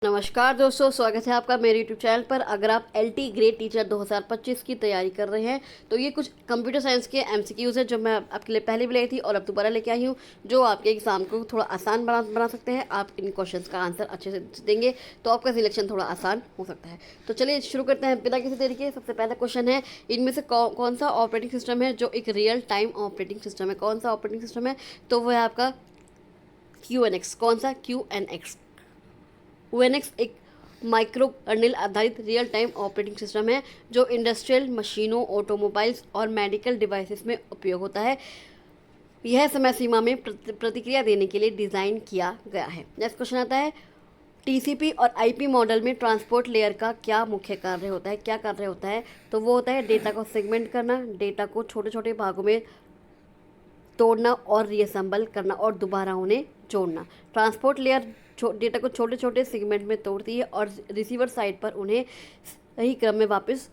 नमस्कार दोस्तों, स्वागत है आपका मेरे यूट्यूब चैनल पर। अगर आप एलटी ग्रेड टीचर 2025 की तैयारी कर रहे हैं तो ये कुछ कंप्यूटर साइंस के एमसीक्यूज़ हैं जो मैं आपके लिए पहले भी लाई थी और अब दोबारा लेके आई हूँ, जो आपके एग्ज़ाम को थोड़ा आसान बना सकते हैं। आप इन क्वेश्चंस का आंसर अच्छे से देंगे तो आपका सिलेक्शन थोड़ा आसान हो सकता है। तो चलिए शुरू करते हैं बिना किसी देरी के। सबसे पहला क्वेश्चन है, इनमें से कौन सा ऑपरेटिंग सिस्टम है जो एक रियल टाइम ऑपरेटिंग सिस्टम है? कौन सा ऑपरेटिंग सिस्टम है? तो वो है आपका QNX। कौन सा? QNX। ONX एक माइक्रो कर्नेल आधारित रियल टाइम ऑपरेटिंग सिस्टम है जो इंडस्ट्रियल मशीनों, ऑटोमोबाइल्स और मेडिकल डिवाइसेस में उपयोग होता है। यह समय सीमा में प्रतिक्रिया देने के लिए डिज़ाइन किया गया है। नेक्स्ट क्वेश्चन आता है, TCP और IP मॉडल में ट्रांसपोर्ट लेयर का क्या मुख्य कार्य होता है? क्या कार्य होता है? तो वो होता है डेटा को सेगमेंट करना, डेटा को छोटे छोटे भागों में तोड़ना और रीअसेंबल करना और दोबारा उन्हें जोड़ना। ट्रांसपोर्ट लेयर डेटा को छोटे छोटे सेगमेंट में तोड़ती है और रिसीवर साइड पर उन्हें सही क्रम में वापस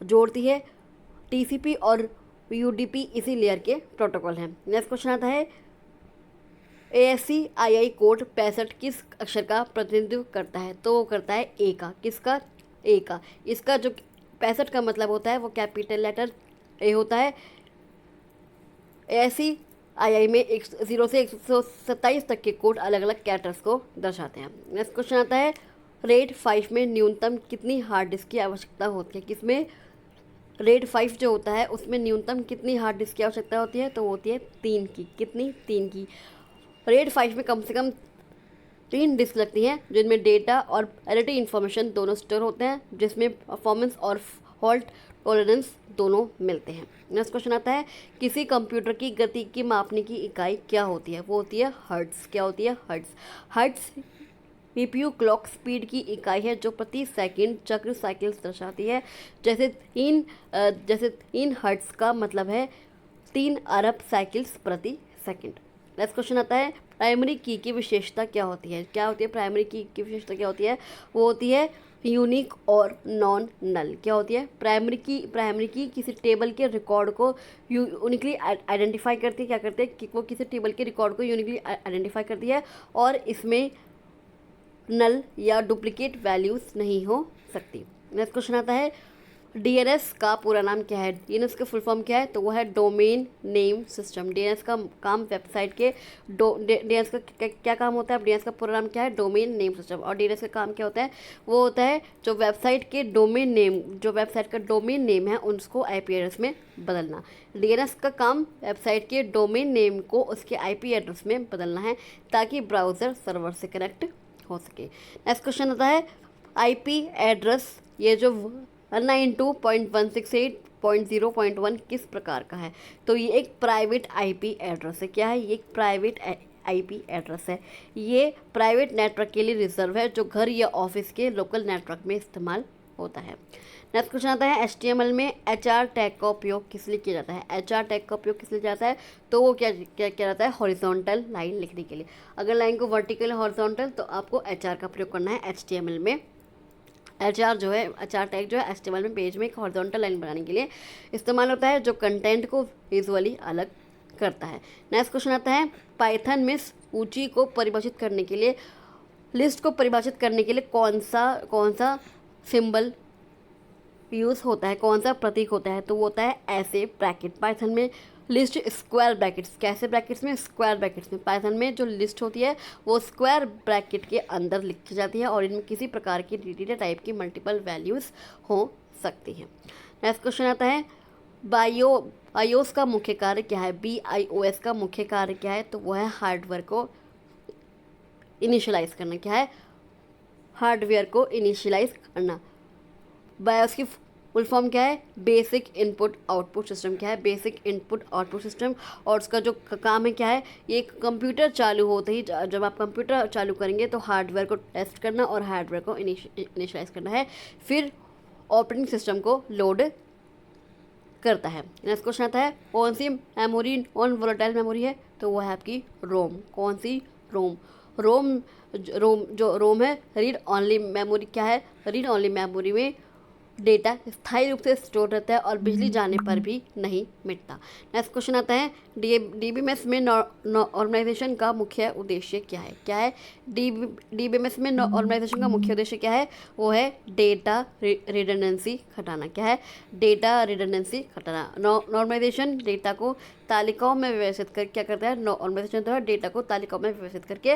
जोड़ती है। TCP और UDP इसी लेयर के प्रोटोकॉल हैं। नेक्स्ट क्वेश्चन आता है, ASCII कोड 65 किस अक्षर का प्रतिनिधित्व करता है? तो वो करता है A का। किसका? A का। इसका जो 65 का मतलब होता है वो कैपिटल लेटर A होता है। ASCII में 0 से 127 तक के कोड अलग अलग कैरेक्टर्स को दर्शाते हैं। नेक्स्ट क्वेश्चन आता है, RAID 5 में न्यूनतम कितनी हार्ड डिस्क की आवश्यकता होती है? किसमें? RAID 5 जो होता है उसमें न्यूनतम कितनी हार्ड डिस्क की आवश्यकता होती है? तो होती है 3 की। कितनी? 3 की। RAID 5 में कम से कम 3 डिस्क लगती हैं जिनमें डेटा और एडिटिव इंफॉर्मेशन दोनों स्टोर होते हैं, जिसमें परफॉर्मेंस और फॉल्ट टॉलरेंस दोनों मिलते हैं। नेक्स्ट क्वेश्चन आता है, किसी कंप्यूटर की गति की मापने की इकाई क्या होती है? वो होती है हर्ट्ज। क्या होती है? Hertz. Hertz CPU clock speed की इकाई है जो प्रति सेकंड चक्र साइकिल्स दर्शाती है। जैसे 3 हर्ट्ज का मतलब है 3 अरब साइकिल्स प्रति सेकंड। नेक्स्ट क्वेश्चन आता है, प्राइमरी की विशेषता क्या होती है? क्या होती है प्राइमरी की विशेषता? क्या होती है? वो होती है यूनिक और नॉन नल। क्या होती है? प्राइमरी की किसी टेबल के रिकॉर्ड को यूनिकली आइडेंटिफाई करती है। क्या करते हैं कि वो किसी टेबल के रिकॉर्ड को यूनिकली आइडेंटिफाई करती है और इसमें नल या डुप्लीकेट वैल्यूज़ नहीं हो सकती। नेक्स्ट क्वेश्चन आता है, DNS का पूरा नाम क्या है? DNS का फुल फॉर्म क्या है? तो वो है डोमेन नेम सिस्टम। DNS का काम वेबसाइट के DNS का क्या काम होता है? DNS का पूरा नाम क्या है? Domain name system. और DNS का काम क्या होता है? वो होता है जो वेबसाइट का डोमेन नेम है उसको IP एड्रेस में बदलना। DNS का काम वेबसाइट के डोमेन नेम को उसके IP एड्रेस में बदलना है ताकि ब्राउज़र सर्वर से कनेक्ट हो सके। नेक्स्ट क्वेश्चन आता है, IP एड्रेस ये जो 192.168.0.1 किस प्रकार का है? तो ये एक प्राइवेट IP एड्रेस है। क्या है? ये एक प्राइवेट IP एड्रेस है। ये प्राइवेट नेटवर्क के लिए रिजर्व है जो घर या ऑफिस के लोकल नेटवर्क में इस्तेमाल होता है। नेक्स्ट क्वेश्चन आता है, HTML में HR टैग का उपयोग किस लिए किया जाता है? HR टैग का उपयोग किस लिए जाता है? तो वो क्या क्या किया जाता है? हॉरिजॉन्टल लाइन लिखने के लिए। अगर लाइन को वर्टिकल हॉरिजॉन्टल तो आपको HR का प्रयोग करना है HTML में। HR टैग जो है HTML में पेज में एक हॉरिजॉन्टल लाइन बनाने के लिए इस्तेमाल होता है जो कंटेंट को विजुअली अलग करता है। नेक्स्ट क्वेश्चन आता है, पाइथन में सूची को परिभाषित करने के लिए, लिस्ट को परिभाषित करने के लिए कौन सा सिंबल यूज़ होता है? कौन सा प्रतीक होता है? तो वो होता है ऐसे ब्रैकेट। पाइथन में लिस्ट स्क्वायर ब्रैकेट्स। कैसे ब्रैकेट्स में? स्क्वायर ब्रैकेट्स में। पाइथन में जो लिस्ट होती है वो स्क्वायर ब्रैकेट के अंदर लिखी जाती है और इनमें किसी प्रकार की डेटा टाइप की मल्टीपल वैल्यूज़ हो सकती हैं। नेक्स्ट क्वेश्चन आता है, BIOS का मुख्य कार्य क्या है? BIOS का मुख्य कार्य क्या है? तो वो है हार्डवेयर को इनिशियलाइज करना। क्या है? हार्डवेयर को इनिशियलाइज करना। BIOS की फुल फॉर्म क्या है? Basic input output system. क्या है? Basic input output system. और उसका जो काम है क्या है? ये कंप्यूटर चालू होते ही, जब आप कंप्यूटर चालू करेंगे तो हार्डवेयर को टेस्ट करना और हार्डवेयर को इनिशियलाइज करना है, फिर ऑपरेटिंग सिस्टम को लोड करता है। नेक्स्ट क्वेश्चन आता है, कौन सी मेमोरी नॉन वोलेटाइल मेमोरी है? तो वो है आपकी रोम। कौन सी? रोम। रोम है रीड ऑनली मेमोरी। क्या है? रीड ऑनली मेमोरी में डेटा स्थायी रूप से स्टोर रहता है और बिजली जाने पर भी नहीं मिटता। नेक्स्ट क्वेश्चन आता है डीबीएमएस में नॉर्मलाइजेशन का मुख्य उद्देश्य क्या है? क्या है डीबीएमएस में नॉर्मलाइजेशन का मुख्य उद्देश्य क्या है? वो है डेटा रिडंडेंसी घटाना। क्या है? डेटा रिडंडेंसी घटाना। नॉर्मलाइजेशन डेटा को तालिकाओं में व्यवस्थित कर क्या करता है? नॉर्मलाइजेशन तो है डेटा को तालिकाओं में व्यवस्थित करके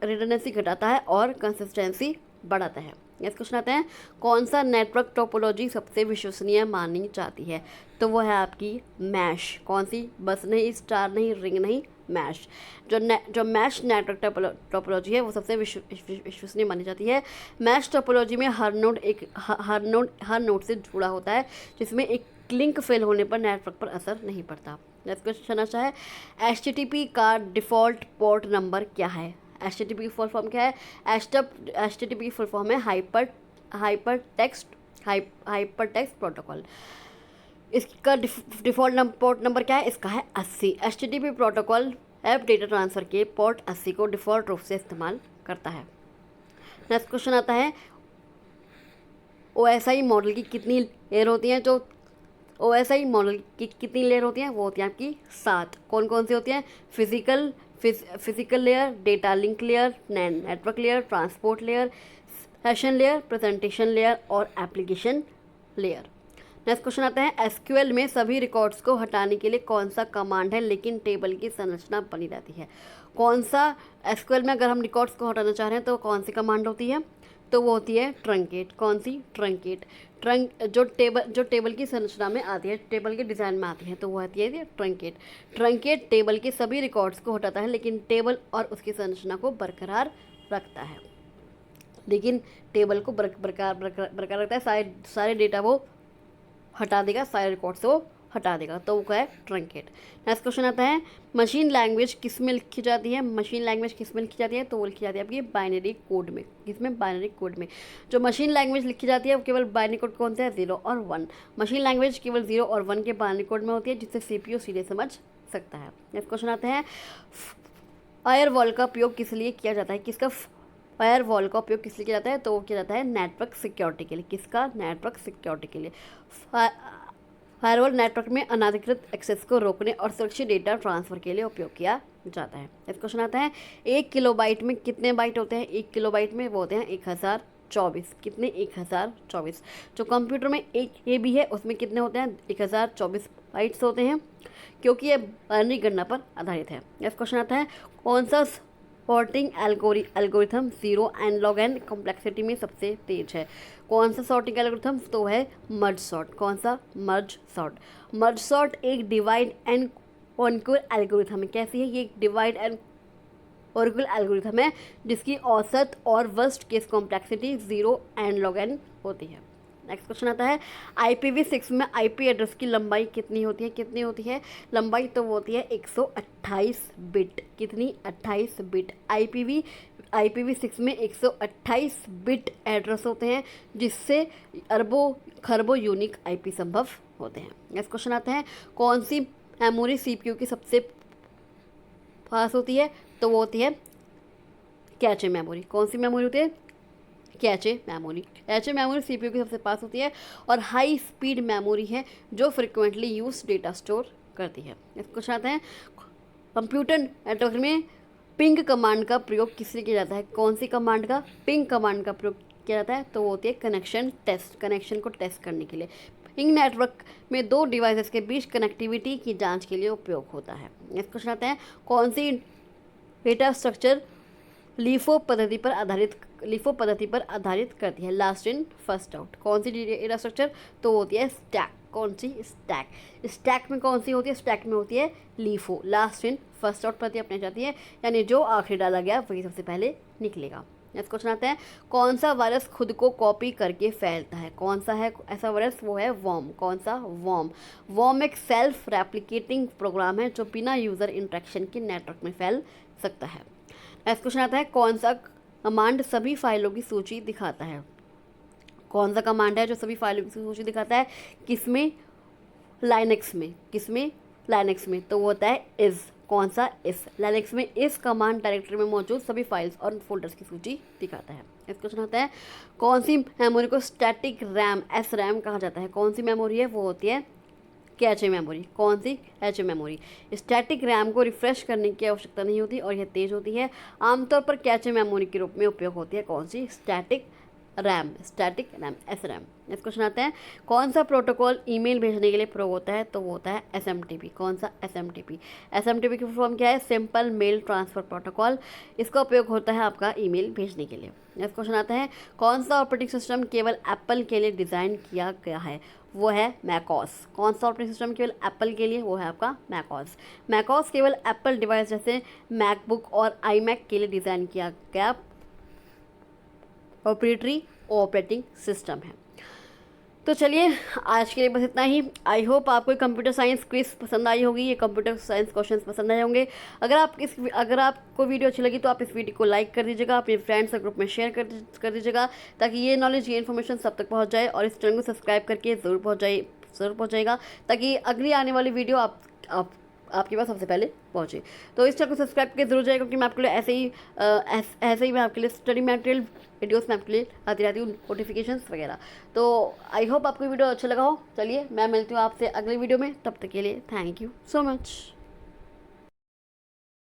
रिडंडेंसी घटाता है और कंसिस्टेंसी बढ़ाता है। नेक्स्ट क्वेश्चन आता है कौन सा नेटवर्क टोपोलॉजी सबसे विश्वसनीय मानी जाती है? तो वो है आपकी मैश। कौन सी? बस नहीं, स्टार नहीं, रिंग नहीं, मैश। जो मैश नेटवर्क टोपोलॉजी है वो सबसे विश्वसनीय मानी जाती है। मैश टोपोलॉजी में हर नोड से जुड़ा होता है, जिसमें एक लिंक फेल होने पर नेटवर्क पर असर नहीं पड़ता। नेक्स्ट क्वेश्चन आता है HTTP का डिफ़ॉल्ट पोर्ट नंबर क्या है? HTTP की फुल फॉर्म क्या है? HTTP की फुल फॉर्म है हाइपर टेक्स्ट प्रोटोकॉल। इसका डिफ़ॉल्ट पोर्ट नंबर क्या है? इसका है 80। HTTP protocol app data transfer के पोर्ट 80 को डिफ़ॉल्ट रूप से इस्तेमाल करता है। नेक्स्ट क्वेश्चन आता है OSI मॉडल की कितनी लेयर होती हैं? जो OSI मॉडल की कितनी लेयर होती हैं? वो होती हैं आपकी 7। कौन कौन सी होती हैं? Physical layer, data link layer, network layer, transport layer, session layer, presentation layer और एप्लीकेशन लेयर। नेक्स्ट क्वेश्चन आता है SQL में सभी रिकॉर्ड्स को हटाने के लिए कौन सा कमांड है लेकिन टेबल की संरचना बनी रहती है? कौन सा SQL में अगर हम रिकॉर्ड्स को हटाना चाह रहे हैं तो कौन सी कमांड होती है? तो वो होती है ट्रंकेट। कौन सी? ट्रंकेट। जो टेबल की संरचना में आती है, टेबल के डिज़ाइन में आती है, तो वो आती है ट्रंकेट। ट्रंकेट टेबल के सभी रिकॉर्ड्स को हटाता है लेकिन टेबल और उसकी संरचना को बरकरार रखता है। लेकिन टेबल को बरकरार रखता है, सारे डेटा वो हटा देगा, सारे रिकॉर्ड से वो हटा देगा, तो वो क्या है? ट्रंकेट। नेक्स्ट क्वेश्चन आता है मशीन लैंग्वेज किस में लिखी जाती है? मशीन लैंग्वेज किस में लिखी जाती है? तो वो लिखी जाती है आपकी बाइनरी कोड में। किसमें? बाइनरी कोड में। जो मशीन लैंग्वेज लिखी जाती है वो केवल बाइनरी कोड कौन सा है? 0 और 1। मशीन लैंग्वेज केवल 0 और 1 के बाइनरी कोड में होती है, जिससे CPU सीधे समझ सकता है। नेक्स्ट क्वेश्चन आता है फायरवॉल का उपयोग किस लिए किया जाता है? किसका फायरवॉल का उपयोग किस लिए किया जाता है? तो वो किया जाता है नेटवर्क सिक्योरिटी के लिए। किसका? नेटवर्क सिक्योरिटी के लिए। फायरवॉल नेटवर्क में अनाधिकृत एक्सेस को रोकने और सुरक्षित डेटा ट्रांसफ़र के लिए उपयोग किया जाता है। नेक्स्ट क्वेश्चन आता है 1 किलोबाइट में कितने बाइट होते हैं? 1 किलोबाइट में वो होते हैं 1024। कितने? 1024। जो कंप्यूटर में एक KB है उसमें कितने होते हैं? 1024 बाइट्स होते हैं, क्योंकि ये बाइनरी गणना पर आधारित है। नेक्स्ट क्वेश्चन आता है कौन सा sorting algorithm 0 and log n complexity में सबसे तेज है? कौन सा सॉर्टिंग एल्गोरिथम? तो है मर्ज सॉर्ट। कौन सा? Merge sort. मर्ज सॉर्ट एक डिवाइड एंड कॉन्क्यूर एल्गोरिथम है। कैसी है ये? एक डिवाइड एंड कॉन्क्यूर एल्गोरिथम है जिसकी औसत और worst case complexity 0 and log n होती है। नेक्स्ट क्वेश्चन आता है IPv6 में IP एड्रेस की लंबाई कितनी होती है? कितनी होती है लंबाई? तो वो होती है 128 बिट। कितनी? 28 बिट। IPv6 में 128 बिट एड्रेस होते हैं, जिससे अरबों खरबों यूनिक IP संभव होते हैं। नेक्स्ट क्वेश्चन आता है कौन सी मेमोरी CPU की सबसे पास होती है? तो वो होती है कैचे मेमोरी। कौन सी मेमोरी होती है? Cache memory. Cache memory CPU की सबसे पास होती है और हाई स्पीड मेमोरी है जो फ्रिक्वेंटली यूज डेटा स्टोर करती है। नेक्स्ट क्वेश्चन आता है कंप्यूटर नेटवर्क में पिंग कमांड का प्रयोग किस लिए किया जाता है? कौन सी कमांड का? पिंग कमांड का प्रयोग किया जाता है, तो वो होती है कनेक्शन टेस्ट। कनेक्शन को टेस्ट करने के लिए। पिंग नेटवर्क में दो डिवाइसेस के बीच कनेक्टिविटी की जांच के लिए उपयोग होता है। नेक्स्ट क्वेश्चन आता है कौन सी डेटा स्ट्रक्चर लीफो पद्धति पर आधारित करती है? Last in first out. कौन सी डेटा स्ट्रक्चर? तो होती है स्टैक। कौन सी? स्टैक। स्टैक में कौन सी होती है? स्टैक में होती है LIFO. Last in first out पद्धति अपनाई जाती है, यानी जो आखिरी डाला गया वही सबसे पहले निकलेगा। नेक्स्ट क्वेश्चन आता है कौन सा वायरस खुद को कॉपी करके फैलता है? कौन सा है ऐसा वायरस? वो है वर्म। कौन सा? वर्म एक सेल्फ रेप्लिकेटिंग प्रोग्राम है जो बिना यूज़र इंटरेक्शन के नेटवर्क में फैल सकता है। नेक्स्ट क्वेश्चन आता है कौन सा कमांड सभी फाइलों की सूची दिखाता है? कौन सा कमांड है जो सभी फाइलों की सूची दिखाता है? किसमें? लाइनक्स में। किसमें? लाइनक्स में। तो वो होता है इज़। कौन सा इस। लिनक्स में इस कमांड डायरेक्टरी में मौजूद सभी फाइल्स और फोल्डर्स की सूची दिखाता है। नेक्स्ट क्वेश्चन आता है कौन सी मेमोरी को स्टैटिक रैम एस रैम कहा जाता है। कौन सी मेमोरी है, वो होती है कैचे मेमोरी। कौन सी, कैचे मेमोरी। स्टैटिक रैम को रिफ्रेश करने की आवश्यकता नहीं होती और यह तेज़ होती है। आमतौर पर कैचे मेमोरी के रूप में उपयोग होती है कौन सी, static RAM S RAM. Next question आता है कौन सा प्रोटोकॉल ईमेल भेजने के लिए प्रयोग होता है, तो वो होता है SMTP। कौन सा, SMTP। SMTP की फॉर्म क्या है, सिंपल मेल ट्रांसफ़र प्रोटोकॉल। इसका उपयोग होता है आपका ईमेल भेजने के लिए। नेक्स्ट क्वेश्चन आता है कौन सा ऑपरेटिंग सिस्टम केवल एप्पल के लिए डिज़ाइन किया गया है, वो है मैकओएस। कौन सा ऑपरेटिंग सिस्टम केवल एप्पल के लिए, वो है आपका मैकओएस। मैकओएस केवल एप्पल डिवाइस जैसे मैकबुक और iMac के लिए डिज़ाइन किया गया प्रोप्राइटरी ऑपरेटिंग सिस्टम है। तो चलिए आज के लिए बस इतना ही। आई होप आपको कंप्यूटर साइंस क्विज पसंद आई होगी, ये कंप्यूटर साइंस क्वेश्चंस पसंद आए होंगे। अगर आपको वीडियो अच्छी लगी तो आप इस वीडियो को लाइक कर दीजिएगा, अपने फ्रेंड्स और ग्रुप में शेयर कर दीजिएगा, ताकि ये नॉलेज, ये इन्फॉर्मेशन सब तक पहुँच जाए। और इस चैनल को सब्सक्राइब करके ज़रूर पहुँचाएगा, ताकि अगली आने वाली वीडियो आपके पास सबसे पहले पहुँचे। तो इस चैनल को सब्सक्राइब करके जरूर जाएगा, क्योंकि मैं आपके लिए ऐसे ही मैं आपके लिए स्टडी मटेरियल वीडियोस में आपके लिए आती रहती हूँ, नोटिफिकेशंस वगैरह। तो आई होप आपको वीडियो अच्छा लगा हो। चलिए मैं मिलती हूँ आपसे अगली वीडियो में, तब तक के लिए थैंक यू सो मच।